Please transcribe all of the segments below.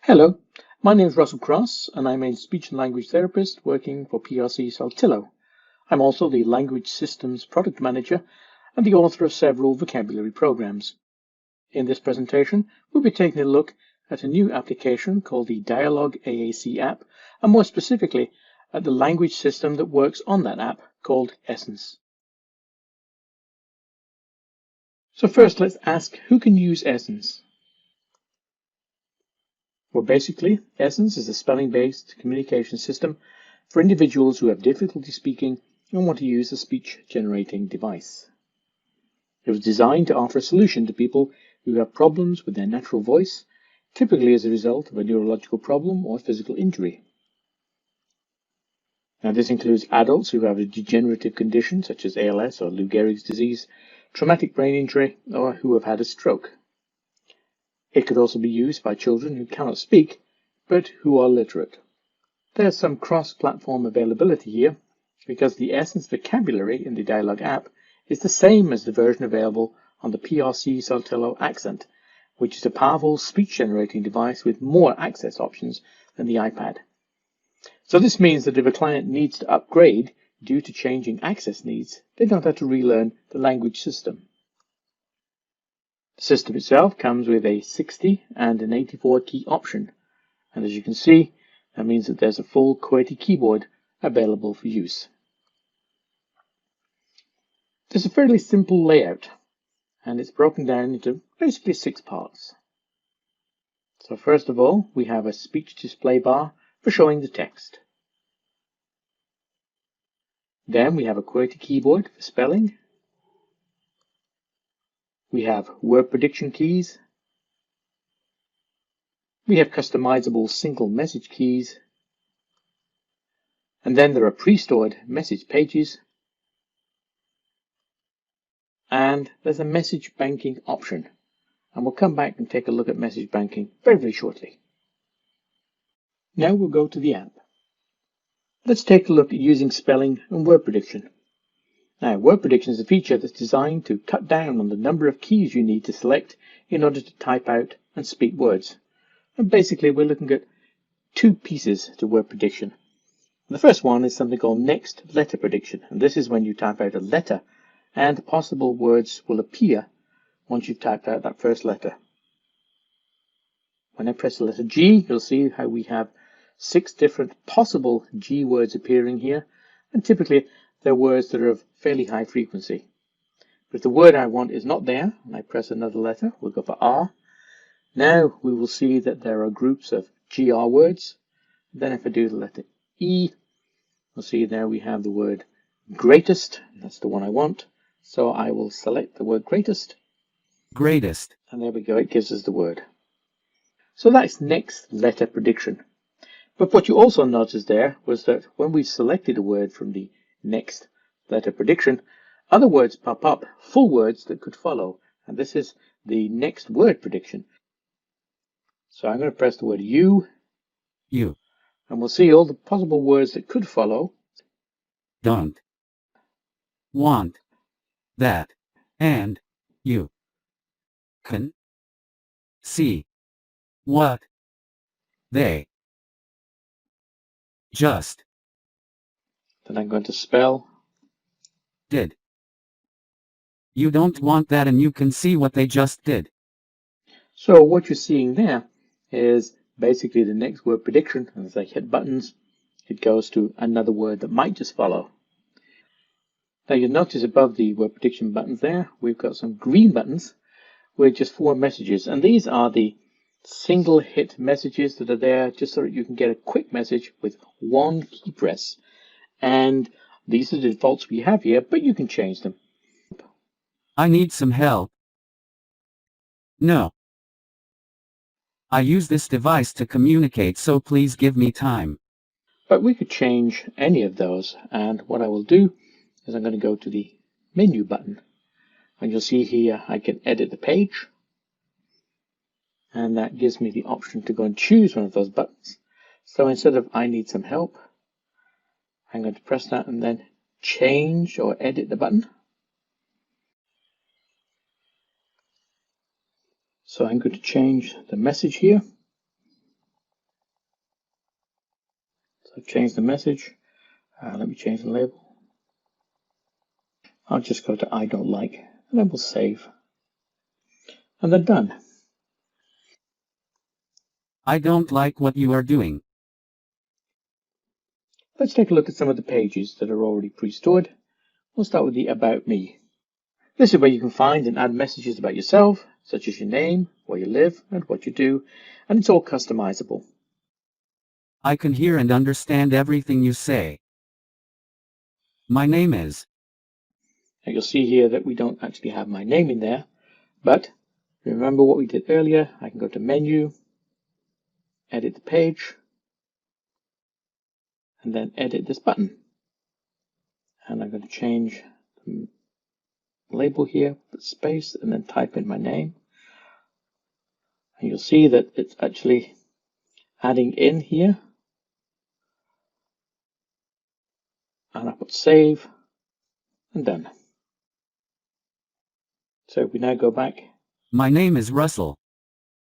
Hello, my name is Russell Cross and I'm a speech and language therapist working for PRC Saltillo. I'm also the Language Systems Product Manager and the author of several vocabulary programs. In this presentation, we'll be taking a look at a new application called the Dialogue AAC app, and more specifically at the language system that works on that app called Essence. So first, let's ask who can use Essence. Well, basically, Essence is a spelling-based communication system for individuals who have difficulty speaking and want to use a speech-generating device. It was designed to offer a solution to people who have problems with their natural voice, typically as a result of a neurological problem or physical injury. Now, this includes adults who have a degenerative condition such as ALS or Lou Gehrig's disease, traumatic brain injury, or who have had a stroke. It could also be used by children who cannot speak, but who are literate. There's some cross-platform availability here, because the Essence vocabulary in the Dialogue app is the same as the version available on the PRC Saltillo Accent, which is a powerful speech-generating device with more access options than the iPad. So this means that if a client needs to upgrade due to changing access needs, they don't have to relearn the language system. The system itself comes with a 60 and an 84 key option, and as you can see, that means that there's a full QWERTY keyboard available for use. There's a fairly simple layout, and it's broken down into basically 6 parts. So first of all, we have a speech display bar for showing the text. Then we have a QWERTY keyboard for spelling. We have word prediction keys. We have customizable single message keys. And then there are pre-stored message pages. And there's a message banking option. And we'll come back and take a look at message banking very shortly. Now we'll go to the app. Let's take a look at using spelling and word prediction. Now, word prediction is a feature that's designed to cut down on the number of keys you need to select in order to type out and speak words. And basically, we're looking at 2 pieces to word prediction. The first one is something called next letter prediction, and this is when you type out a letter and possible words will appear once you've typed out that first letter. When I press the letter G, you'll see how we have 6 different possible G words appearing here, and typically they're words that are of fairly high frequency. But if the word I want is not there, and I press another letter, we'll go for R. Now we will see that there are groups of GR words. Then if I do the letter E, we'll see there we have the word greatest. That's the one I want. So I will select the word greatest. Greatest. And there we go, it gives us the word. So that's next letter prediction. But what you also noticed there was that when we selected a word from the next letter prediction, other words pop up, full words that could follow, and this is the next word prediction. So I'm going to press the word you, and we'll see all the possible words that could follow. Don't, want, that, and you can see what they just Then I'm going to spell did. You don't want that, and you can see what they just did. So what you're seeing there is basically the next word prediction, and as I hit buttons, it goes to another word that might just follow. Now you'll notice above the word prediction buttons there, we've got some green buttons with just 4 messages, and these are the single hit messages that are there just so that you can get a quick message with 1 key press. And these are the defaults we have here, but you can change them. I need some help. No. I use this device to communicate, so please give me time. But we could change any of those, and what I will do is I'm going to go to the menu button, and you'll see here I can edit the page, and that gives me the option to go and choose one of those buttons. So instead of I need some help, I'm going to press that and then change or edit the button. So I'm going to change the message here I've changed the message. Let me change the label. I'll just go to I don't like, and then we'll save. And then done. I don't like what you are doing. Let's take a look at some of the pages that are already pre-stored. We'll start with the About Me. This is where you can find and add messages about yourself, such as your name, where you live, and what you do, and it's all customizable. I can hear and understand everything you say. My name is. Now you'll see here that we don't actually have my name in there, but remember what we did earlier. I can go to Menu, edit the page, and then edit this button. And I'm going to change the label here, put space, and then type in my name. And you'll see that it's actually adding in here. And I put save and done. So we now go back. My name is Russell.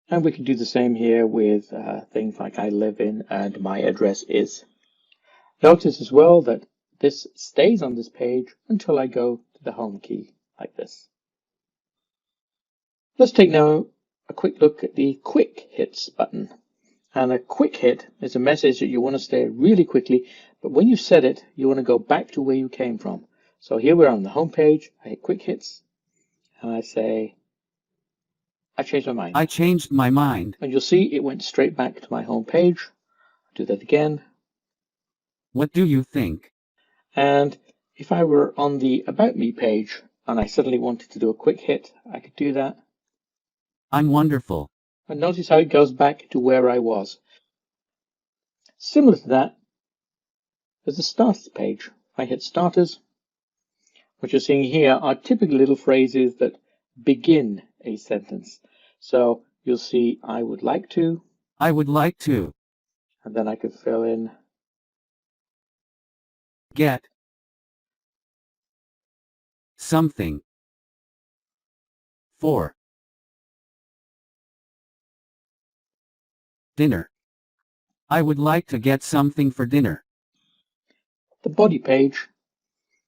And we can do the same here with things like I live in and my address is. Notice as well that this stays on this page until I go to the home key like this. Let's take now a quick look at the quick hits button. And a quick hit is a message that you want to say really quickly, but when you said it, you want to go back to where you came from. So here we're on the home page. I hit quick hits and I say, I changed my mind. I changed my mind. And you'll see it went straight back to my home page. Do that again. What do you think? And if I were on the About Me page and I suddenly wanted to do a quick hit, I could do that. I'm wonderful. And notice how it goes back to where I was. Similar to that, there's the Starters page. I hit Starters. What you're seeing here are typical little phrases that begin a sentence. So you'll see I would like to. I would like to. And then I could fill in Get. Something. For. Dinner. I would like to get something for dinner. the body page.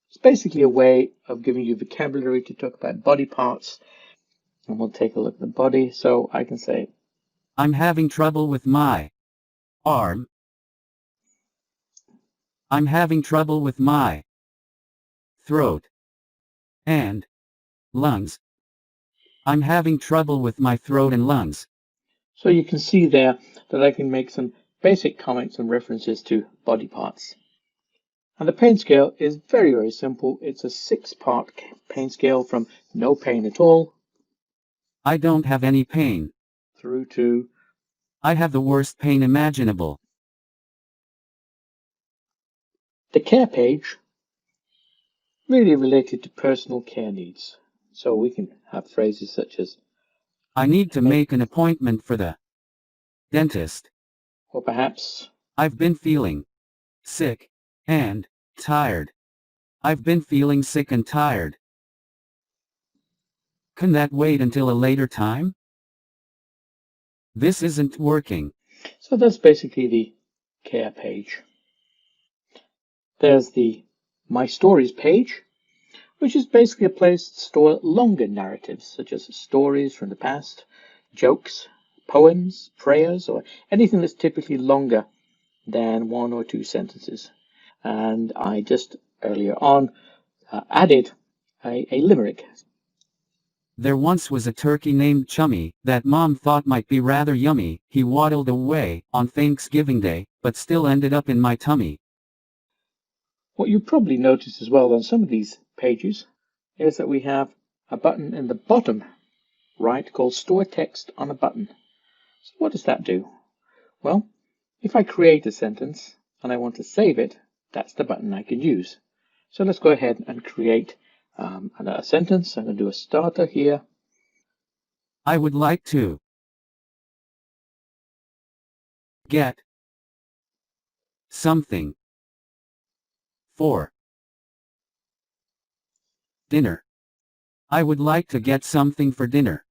It's basically a way of giving you vocabulary to talk about body parts. And we'll take a look at the body. So I can say, I'm having trouble with my arm. I'm having trouble with my throat and lungs. I'm having trouble with my throat and lungs. so you can see there that I can make some basic comments and references to body parts. And the pain scale is very, very simple. It's a 6-part pain scale from no pain at all I don't have any pain. through to I have the worst pain imaginable. the care page, really related to personal care needs. So we can have phrases such as, I need to make an appointment for the dentist. or perhaps, I've been feeling sick and tired. I've been feeling sick and tired. Can that wait until a later time? This isn't working. so that's basically the care page. There's the My Stories page, which is basically a place to store longer narratives, such as stories from the past, jokes, poems, prayers, or anything that's typically longer than 1 or 2 sentences. And I just earlier on added a limerick. There once was a turkey named Chummy, that Mom thought might be rather yummy. He waddled away on Thanksgiving Day, but still ended up in my tummy. What you probably noticed as well on some of these pages is that we have a button in the bottom right called Store Text on a Button. So what does that do? Well, if I create a sentence and I want to save it, that's the button I can use. So let's go ahead and create a sentence. I'm going to do a starter here. I would like to get something for dinner. I would like to get something for dinner.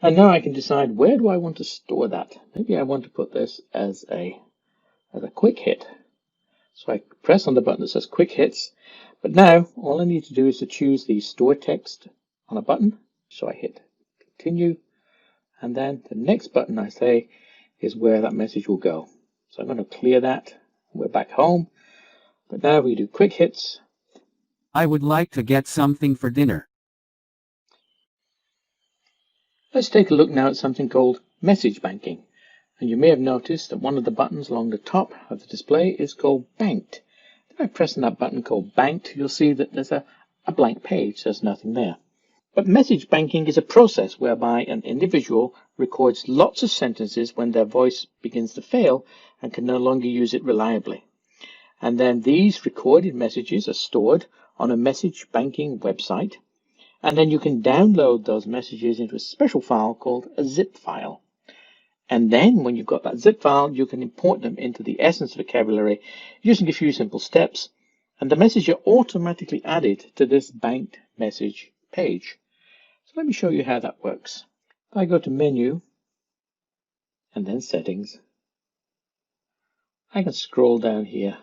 And now I can decide, where do I want to store that? Maybe I want to put this as a quick hit. So I press on the button that says Quick Hits, but now all I need to do is to choose the Store Text on a button. So I hit Continue, and then the next button I say is where that message will go. So I'm going to clear that. We're back home, but now we do Quick Hits. I would like to get something for dinner. Let's take a look now at something called Message Banking. And you may have noticed that one of the buttons along the top of the display is called Banked. If I press on that button called Banked, you'll see that there's a blank page. There's nothing there. But message banking is a process whereby an individual records lots of sentences when their voice begins to fail and can no longer use it reliably. And then these recorded messages are stored on a message banking website, and then you can download those messages into a special file called a zip file. And then when you've got that zip file, you can import them into the Essence vocabulary using a few simple steps, and the message are automatically added to this banked message page. So let me show you how that works. If I go to Menu and then Settings, I can scroll down here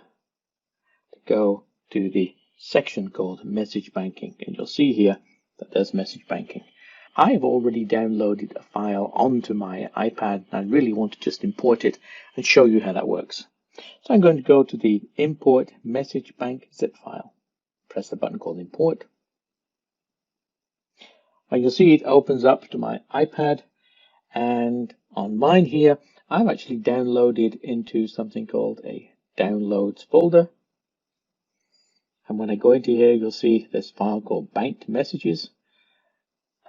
to go to the section called Message Banking, and you'll see here that there's Message Banking. I have already downloaded a file onto my iPad, and I really want to just import it and show you how that works. So I'm going to go to the Import Message Bank zip file. Press the button called Import. And you'll see it opens up to my iPad, and on mine here, I've actually downloaded into something called a Downloads folder. And when I go into here, you'll see this file called Banked Messages.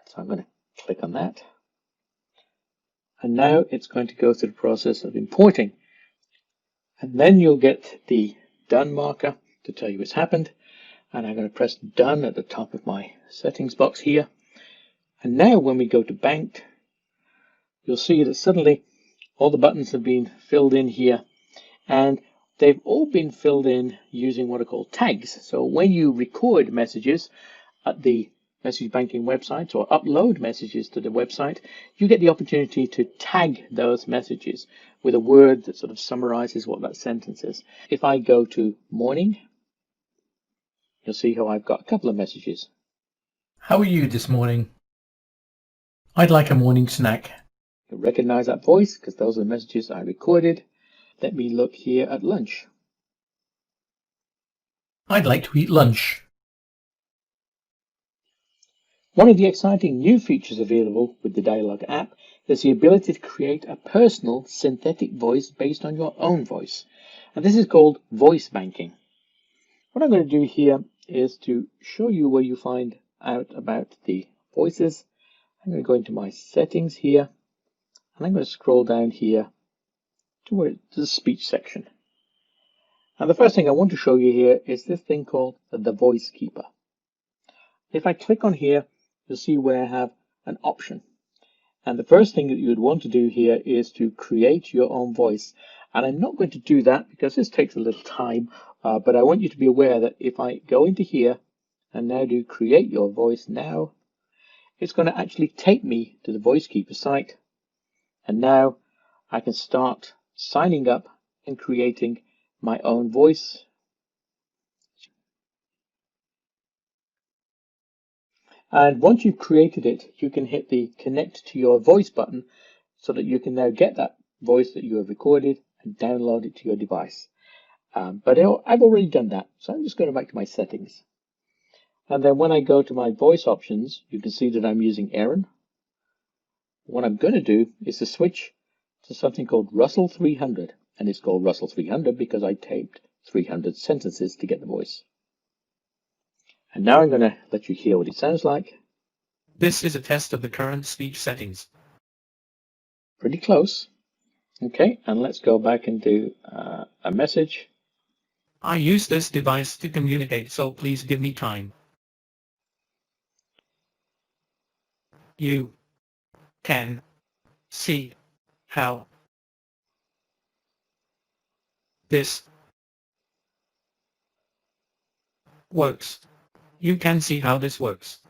So I'm going to click on that. And now it's going to go through the process of importing. And then you'll get the Done marker to tell you it's happened. And I'm going to press Done at the top of my settings box here. And now when we go to Banked, you'll see that suddenly all the buttons have been filled in here. And they've all been filled in using what are called tags. So when you record messages at the message banking website or upload messages to the website, you get the opportunity to tag those messages with a word that sort of summarizes what that sentence is. If I go to morning, you'll see how I've got a couple of messages. How are you this morning? I'd like a morning snack. You'll recognize that voice because those are the messages I recorded. Let me look here at lunch. I'd like to eat lunch. One of the exciting new features available with the Dialogue app is the ability to create a personal synthetic voice based on your own voice. And this is called voice banking. What I'm going to do here is to show you where you find out about the voices. I'm going to go into my settings here, and I'm going to scroll down here to the speech section. And the first thing I want to show you here is this thing called the Voice Keeper. If I click on here, you'll see where I have an option. And the first thing that you would want to do here is to create your own voice. And I'm not going to do that because this takes a little time, but I want you to be aware that if I go into here and now do create your voice now, it's going to actually take me to the Voice Keeper site. And now I can start signing up and creating my own voice. And once you've created it, you can hit the connect to your voice button so that you can now get that voice that you have recorded and download it to your device. But I've already done that, so I'm just going back to my settings. And then when I go to my voice options, you can see that I'm using Aaron. What I'm going to do is to switch to something called Russell 300. And it's called Russell 300 because I taped 300 sentences to get the voice. And now I'm going to let you hear what it sounds like. This is a test of the current speech settings. Pretty close. Okay, and let's go back and do a message. I use this device to communicate, so please give me time. You can see how this works. You can see how this works.